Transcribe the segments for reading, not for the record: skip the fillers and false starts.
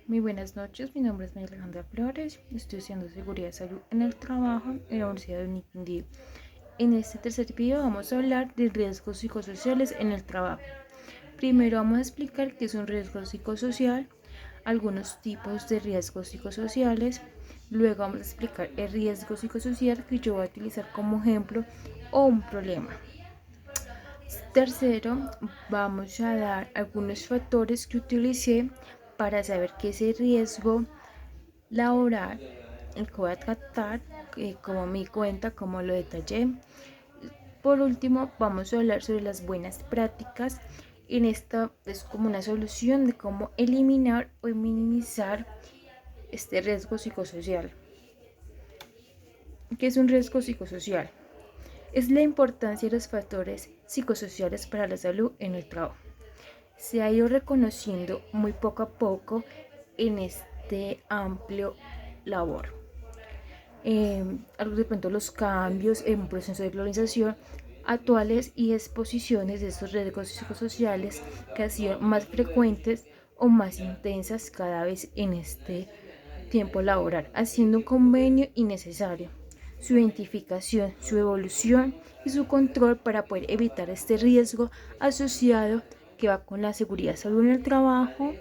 Muy buenas noches, mi nombre es María Alejandra Flores, estoy estudiando Seguridad y Salud en el Trabajo en la Universidad de Quindío. En este tercer video vamos a hablar de riesgos psicosociales en el trabajo. Primero vamos a explicar qué es un riesgo psicosocial, algunos tipos de riesgos psicosociales, luego vamos a explicar el riesgo psicosocial que yo voy a utilizar como ejemplo o un problema. Tercero, vamos a dar algunos factores que utilicé para saber que ese riesgo laboral, el que voy a tratar, como me di cuenta, como lo detallé. Por último, vamos a hablar sobre las buenas prácticas. En esta es como una solución de cómo eliminar o minimizar este riesgo psicosocial. ¿Qué es un riesgo psicosocial? Es la importancia de los factores psicosociales para la salud en el trabajo. Se ha ido reconociendo muy poco a poco en este amplio labor. De pronto los cambios en un proceso de globalización actuales y exposiciones de estos riesgos psicosociales que han sido más frecuentes o más intensas cada vez en este tiempo laboral, haciendo un convenio innecesario, su identificación, su evolución y su control para poder evitar este riesgo asociado que va con la seguridad y salud en el trabajo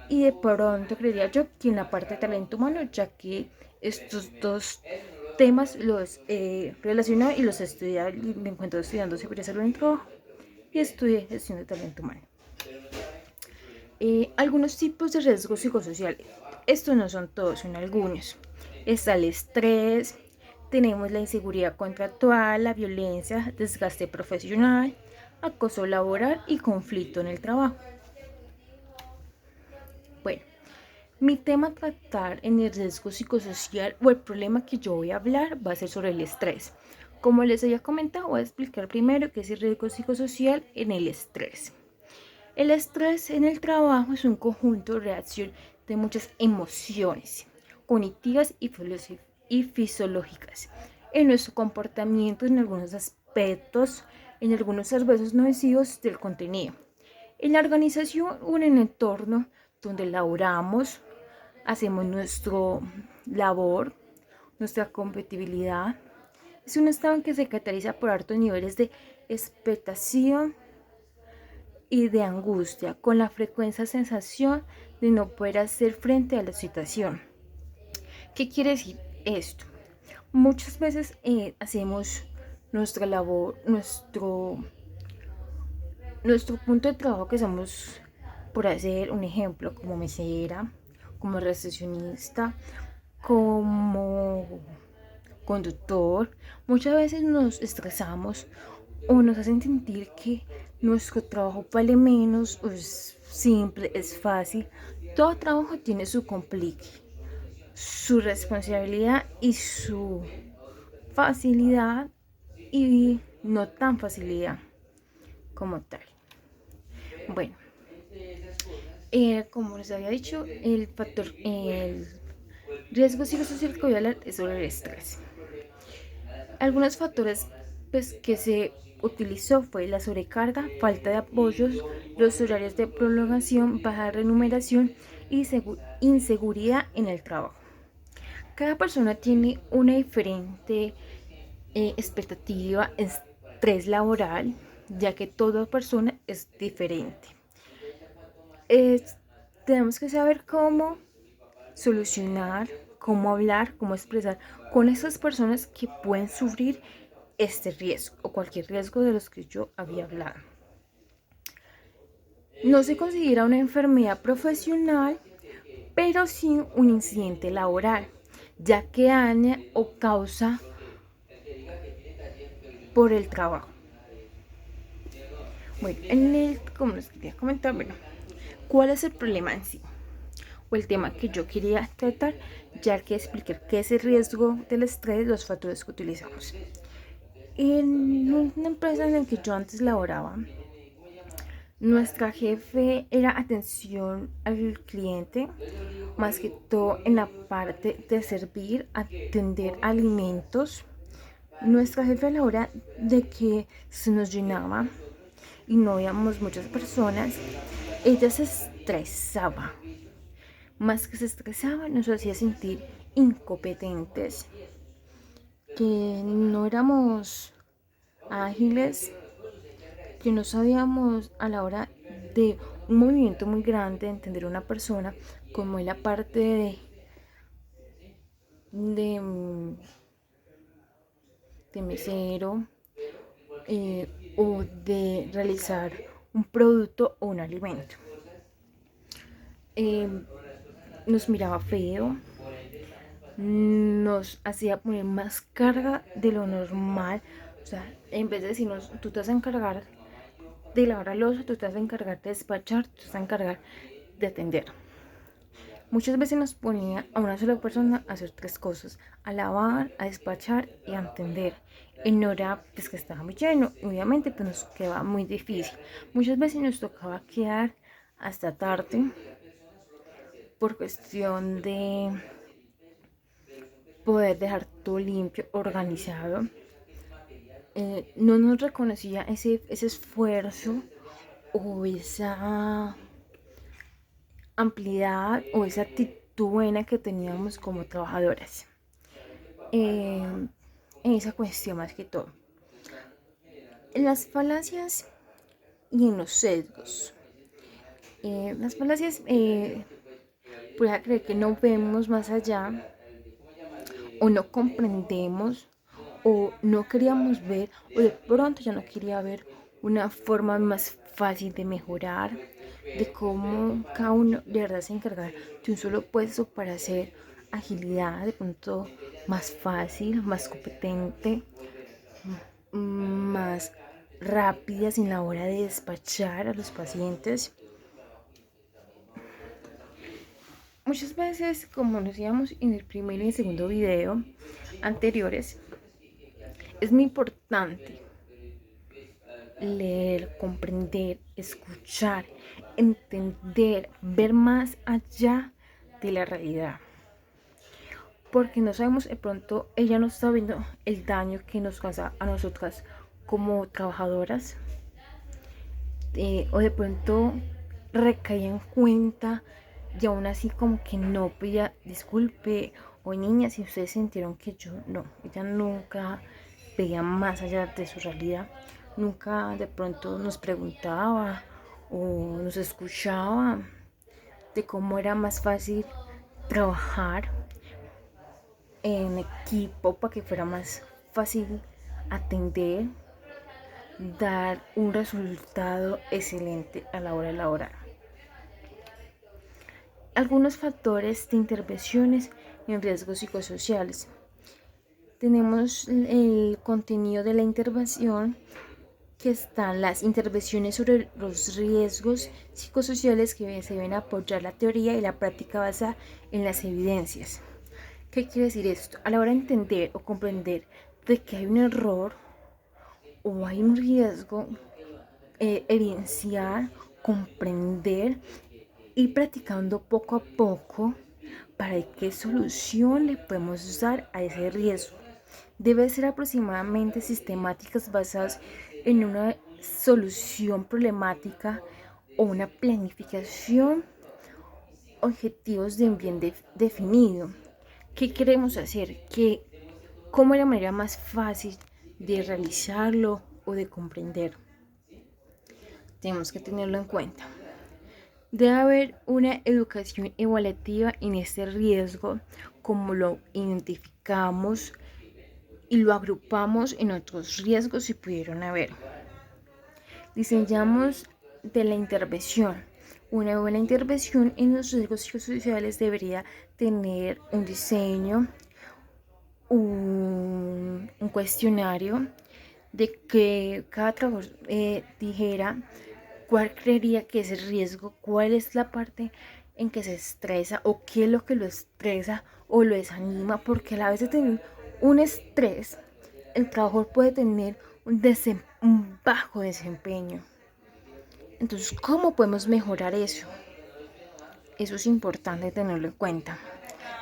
y de pronto creería yo que en la parte de talento humano, ya que estos dos temas los relaciono y los estudié, me encuentro estudiando seguridad y salud en el trabajo y estudié gestión de talento humano. Algunos tipos de riesgos psicosociales. Estos no son todos, son algunos. Está el estrés, tenemos la inseguridad contractual, la violencia, desgaste profesional, acoso laboral y conflicto en el trabajo. Bueno, mi tema a tratar en el riesgo psicosocial o el problema que yo voy a hablar va a ser sobre el estrés. Como les había comentado, voy a explicar primero qué es el riesgo psicosocial en el estrés. El estrés en el trabajo es un conjunto de reacción de muchas emociones cognitivas y fisiológicas en nuestro comportamiento en algunos aspectos, en algunos servicios nocivos del contenido. En la organización o en el entorno donde laboramos, hacemos nuestra labor, nuestra competitividad. Es un estado en que se caracteriza por altos niveles de expectación y de angustia, con la frecuente sensación de no poder hacer frente a la situación. ¿Qué quiere decir esto? Muchas veces hacemos nuestra labor, nuestro punto de trabajo que somos, por hacer un ejemplo, como mesera, como recepcionista, como conductor. Muchas veces nos estresamos o nos hacen sentir que nuestro trabajo vale menos, o es simple, es fácil. Todo trabajo tiene su complique, su responsabilidad y su facilidad y no tan facilidad como tal. Bueno, como les había dicho, el riesgo psicosocial que voy a hablar es sobre el estrés. Algunos factores pues, que se utilizó fue la sobrecarga, falta de apoyos, los horarios de prolongación, baja remuneración y inseguridad en el trabajo. Cada persona tiene una diferente expectativa, estrés laboral, ya que toda persona es diferente. Tenemos que saber cómo solucionar, cómo hablar, cómo expresar con esas personas que pueden sufrir este riesgo o cualquier riesgo de los que yo había hablado. No se considera una enfermedad profesional, pero sí un incidente laboral, ya que daña o causa por el trabajo. Bueno, como les quería comentar, ¿cuál es el problema en sí? O el tema que yo quería tratar, ya que expliqué qué es el riesgo del estrés, los factores que utilizamos. En una empresa en la que yo antes laboraba, nuestra jefe era atención al cliente, más que todo en la parte de servir, atender alimentos. Nuestra jefe a la hora de que se nos llenaba y no veíamos muchas personas, ella se estresaba, más que se estresaba, nos hacía sentir incompetentes, que no éramos ágiles, que no sabíamos a la hora de un movimiento muy grande de entender a una persona, como es la parte de, de mesero, o de realizar un producto o un alimento. Eh, Nos miraba feo, nos hacía poner más carga de lo normal. O sea, en vez de decirnos, tú te vas a encargar de lavar la loza, tú te vas a encargar de despachar, tú te vas a encargar de atender. Muchas veces nos ponía a una sola persona a hacer tres cosas: a lavar, a despachar y a atender. En hora pues que estaba muy lleno, obviamente pues nos quedaba muy difícil. Muchas veces nos tocaba quedar hasta tarde por cuestión de poder dejar todo limpio, organizado. No nos reconocía ese esfuerzo o esa ampliedad o esa actitud buena que teníamos como trabajadoras. En esa cuestión más que todo. En las falacias y en los sesgos. Las falacias, pues a creer que no vemos más allá, o no comprendemos, o no queríamos ver, o de pronto ya no quería ver una forma más fácil de mejorar, de cómo cada uno de verdad se encargar de un solo puesto para hacer agilidad, de pronto más fácil, más competente, más rápidas en la hora de despachar a los pacientes. Muchas veces, como nos decíamos en el primer y el segundo video anteriores, es muy importante leer, comprender, escuchar, entender, ver más allá de la realidad. Porque no sabemos, de pronto ella no está viendo el daño que nos causa a nosotras como trabajadoras, o de pronto recaía en cuenta y aún así como que no pedía disculpe, o niña, si ustedes sintieron que yo no, ella nunca veía más allá de su realidad, nunca de pronto nos preguntaba o nos escuchaba de cómo era más fácil trabajar en equipo para que fuera más fácil atender, dar un resultado excelente a la hora de la hora. Algunos factores de intervenciones en riesgos psicosociales. Tenemos el contenido de la intervención, que están las intervenciones sobre los riesgos psicosociales que se deben apoyar la teoría y la práctica basada en las evidencias. ¿Qué quiere decir esto? A la hora de entender o comprender de que hay un error o hay un riesgo, evidenciar, comprender, ir practicando poco a poco para ver qué solución le podemos dar a ese riesgo. Debe ser aproximadamente sistemáticas basadas en una solución problemática o una planificación, objetivos de un bien definido. ¿Qué queremos hacer? ¿Cómo es la manera más fácil de realizarlo o de comprender? Tenemos que tenerlo en cuenta. Debe haber una educación evaluativa en este riesgo, como lo identificamos y lo agrupamos en otros riesgos si pudieron haber. Diseñamos de la intervención. Una buena intervención en los riesgos psicosociales debería tener un diseño, un cuestionario de que cada trabajador dijera cuál creería que es el riesgo, cuál es la parte en que se estresa o qué es lo que lo estresa o lo desanima, porque a la vez de tener un estrés, el trabajador puede tener un bajo desempeño. Entonces, ¿cómo podemos mejorar eso? Eso es importante tenerlo en cuenta.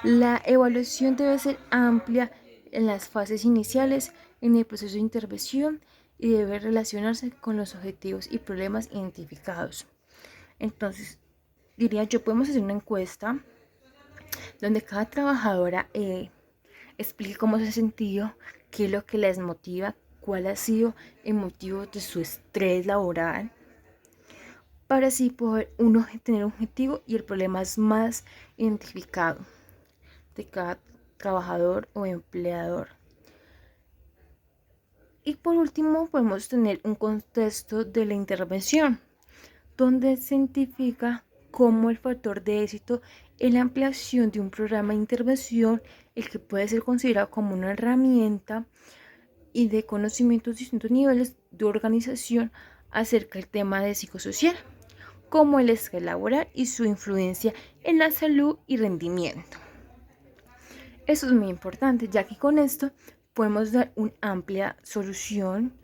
La evaluación debe ser amplia en las fases iniciales, en el proceso de intervención, y debe relacionarse con los objetivos y problemas identificados. Entonces, diría yo, podemos hacer una encuesta donde cada trabajadora explique cómo se ha sentido, qué es lo que les motiva, cuál ha sido el motivo de su estrés laboral, para así poder uno tener un objetivo y el problema es más identificado de cada trabajador o empleador. Y por último podemos tener un contexto de la intervención, donde se identifica como el factor de éxito en la ampliación de un programa de intervención, el que puede ser considerado como una herramienta y de conocimientos de distintos niveles de organización acerca del tema de psicosocial, como el estrés laboral y su influencia en la salud y rendimiento. Eso es muy importante, ya que con esto podemos dar una amplia solución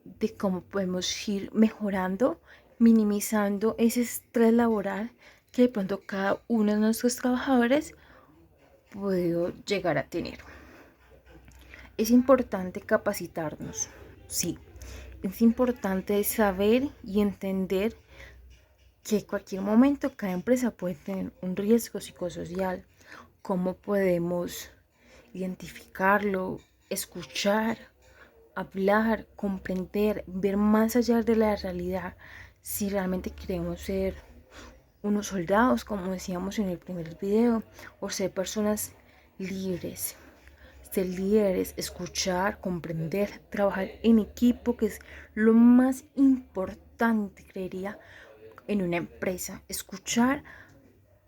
de cómo podemos ir mejorando, minimizando ese estrés laboral que de pronto cada uno de nuestros trabajadores puede llegar a tener. Es importante capacitarnos, sí. Es importante saber y entender que en cualquier momento cada empresa puede tener un riesgo psicosocial. ¿Cómo podemos identificarlo, escuchar, hablar, comprender, ver más allá de la realidad, si realmente queremos ser unos soldados, como decíamos en el primer video, o ser personas libres, ser líderes, escuchar, comprender, trabajar en equipo, que es lo más importante, creería, en una empresa. Escuchar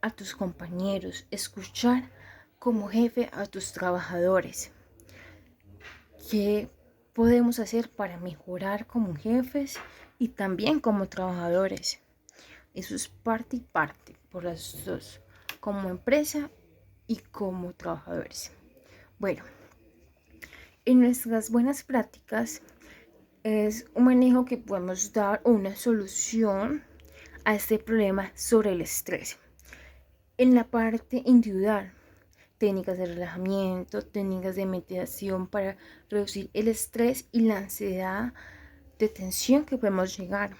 a tus compañeros, escuchar como jefe a tus trabajadores. ¿Qué podemos hacer para mejorar como jefes y también como trabajadores? Eso es parte y parte por las dos, como empresa y como trabajadores. Bueno, en nuestras buenas prácticas es un manejo que podemos dar una solución a este problema sobre el estrés. En la parte individual, técnicas de relajamiento, técnicas de meditación para reducir el estrés y la ansiedad de tensión que podemos llegar.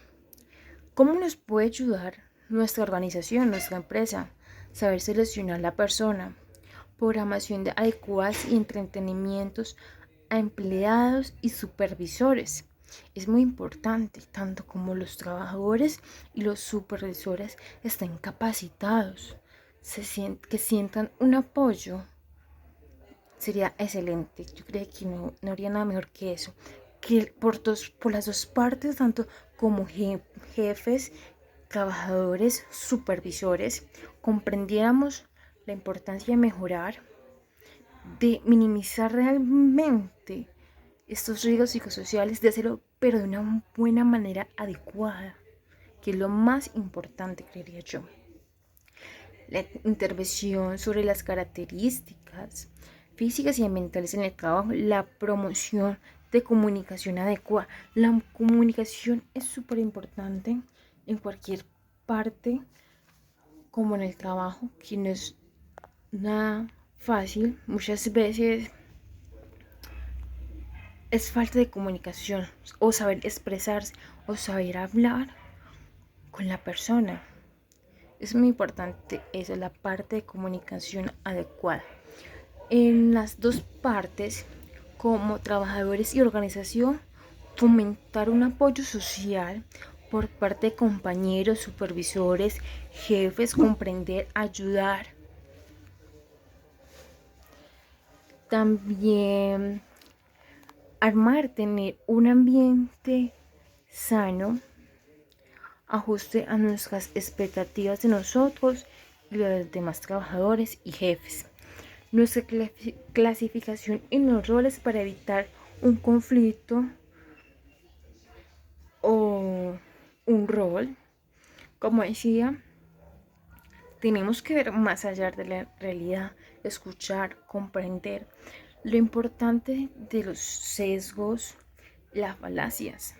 ¿Cómo nos puede ayudar nuestra organización, nuestra empresa? Saber seleccionar la persona, programación de adecuadas y entretenimientos a empleados y supervisores. Es muy importante, tanto como los trabajadores y los supervisores estén capacitados, que sientan un apoyo. Sería excelente. Yo creo que no habría nada mejor que eso. Que por las dos partes, tanto como jefes, trabajadores, supervisores, comprendiéramos la importancia de mejorar, de minimizar realmente estos riesgos psicosociales, de hacerlo, pero de una buena manera adecuada, que es lo más importante, creería yo. La intervención sobre las características físicas y ambientales en el trabajo, la promoción de comunicación adecuada. La comunicación es súper importante en cualquier parte, como en el trabajo, que no es nada fácil. Muchas veces es falta de comunicación, o saber expresarse, o saber hablar con la persona. Es muy importante eso, la parte de comunicación adecuada. En las dos partes, como trabajadores y organización, fomentar un apoyo social por parte de compañeros, supervisores, jefes, comprender, ayudar. También tener un ambiente sano, ajuste a nuestras expectativas de nosotros y de los demás trabajadores y jefes. Nuestra clasificación en los roles para evitar un conflicto o un rol. Como decía, tenemos que ver más allá de la realidad, escuchar, comprender lo importante de los sesgos, las falacias.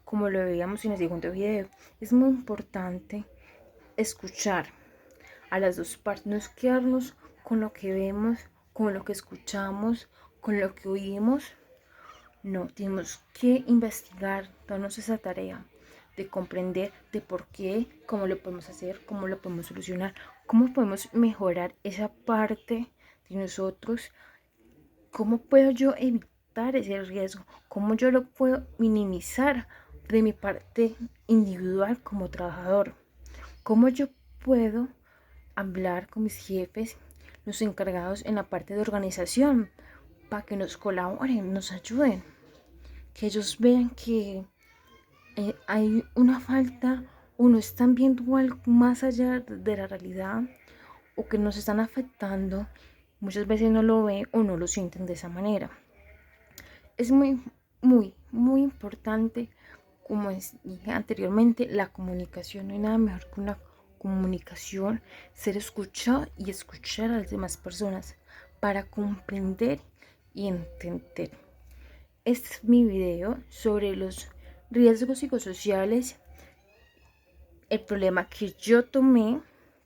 Como lo veíamos en el segundo video, es muy importante escuchar a las dos partes, no es quedarnos con lo que vemos, con lo que escuchamos, con lo que oímos. No, tenemos que investigar, darnos esa tarea de comprender de por qué, cómo lo podemos hacer, cómo lo podemos solucionar, ¿Cómo podemos mejorar esa parte de nosotros? ¿Cómo puedo yo evitar ese riesgo? ¿Cómo yo lo puedo minimizar de mi parte individual como trabajador? ¿Cómo yo puedo hablar con mis jefes, los encargados en la parte de organización, para que nos colaboren, nos ayuden? Que ellos vean que hay una falta o no están viendo algo más allá de la realidad o que nos están afectando. Muchas veces no lo ven o no lo sienten de esa manera. Es muy importante, como dije anteriormente, la comunicación. No hay nada mejor que una comunicación, ser escuchado y escuchar a las demás personas para comprender y entender. Este es mi video sobre los riesgos psicosociales, el problema que yo tomé,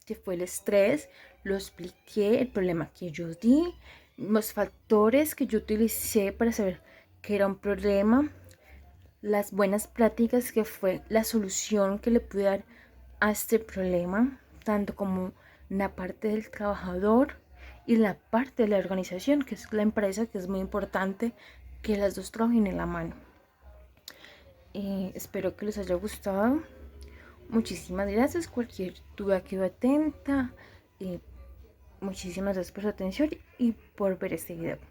que fue el estrés, lo expliqué, el problema que yo di, los factores que yo utilicé para saber que era un problema, las buenas prácticas que fue la solución que le pude dar a este problema, tanto como la parte del trabajador y la parte de la organización, que es la empresa, que es muy importante que las dos trabajen en la mano. Espero que les haya gustado. Muchísimas gracias. Cualquier duda quedo atenta. Muchísimas gracias por su atención y por ver este video.